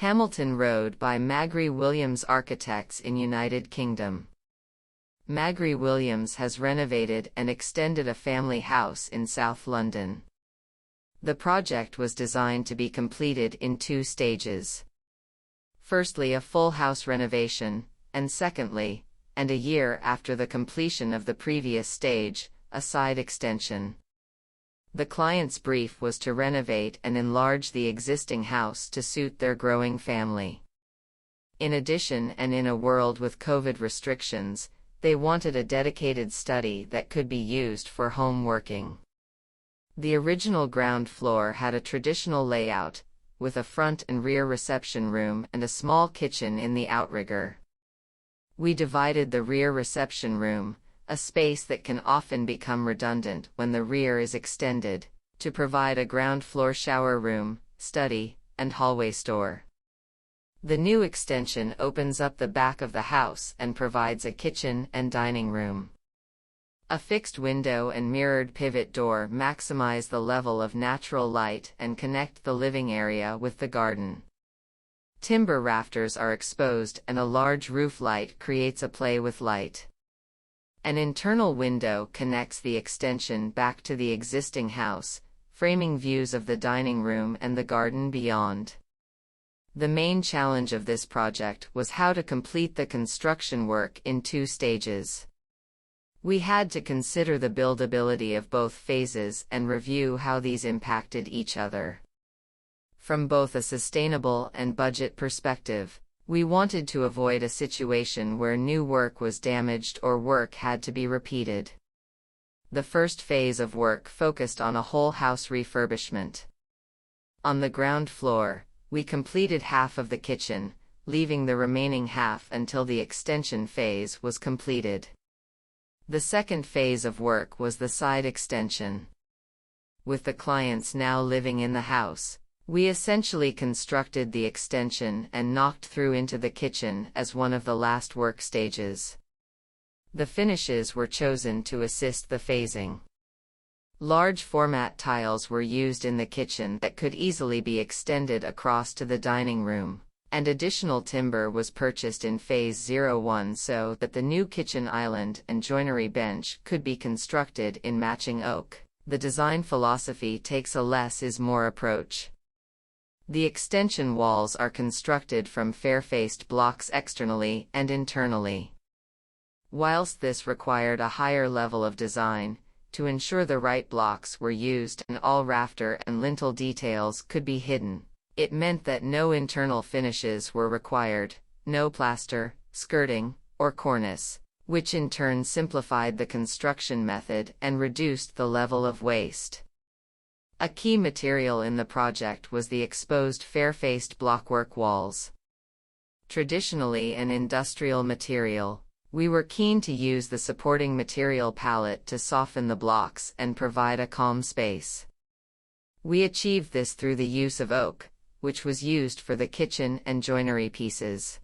Hamilton Road by Magri Williams Architects in United Kingdom. Magri Williams has renovated and extended a family house in South London. The project was designed to be completed in 2 stages. Firstly, a full house renovation, and secondly, and a year after the completion of the previous stage, a side extension. The client's brief was to renovate and enlarge the existing house to suit their growing family. In addition, and in a world with COVID restrictions, they wanted a dedicated study that could be used for home working. The original ground floor had a traditional layout, with a front and rear reception room and a small kitchen in the outrigger. We divided the rear reception room, a space that can often become redundant when the rear is extended, to provide a ground floor shower room, study, and hallway store. The new extension opens up the back of the house and provides a kitchen and dining room. A fixed window and mirrored pivot door maximize the level of natural light and connect the living area with the garden. Timber rafters are exposed and a large roof light creates a play with light. An internal window connects the extension back to the existing house, framing views of the dining room and the garden beyond. The main challenge of this project was how to complete the construction work in 2 stages. We had to consider the buildability of both phases and review how these impacted each other. From both a sustainable and budget perspective, we wanted to avoid a situation where new work was damaged or work had to be repeated. The first phase of work focused on a whole house refurbishment. On the ground floor, we completed half of the kitchen, leaving the remaining half until the extension phase was completed. The second phase of work was the side extension. With the clients now living in the house, we essentially constructed the extension and knocked through into the kitchen as one of the last work stages. The finishes were chosen to assist the phasing. Large format tiles were used in the kitchen that could easily be extended across to the dining room, and additional timber was purchased in Phase 01 so that the new kitchen island and joinery bench could be constructed in matching oak. The design philosophy takes a less is more approach. The extension walls are constructed from fair-faced blocks externally and internally. Whilst this required a higher level of design, to ensure the right blocks were used and all rafter and lintel details could be hidden, it meant that no internal finishes were required, no plaster, skirting, or cornice, which in turn simplified the construction method and reduced the level of waste. A key material in the project was the exposed fair-faced blockwork walls. Traditionally an industrial material, we were keen to use the supporting material palette to soften the blocks and provide a calm space. We achieved this through the use of oak, which was used for the kitchen and joinery pieces.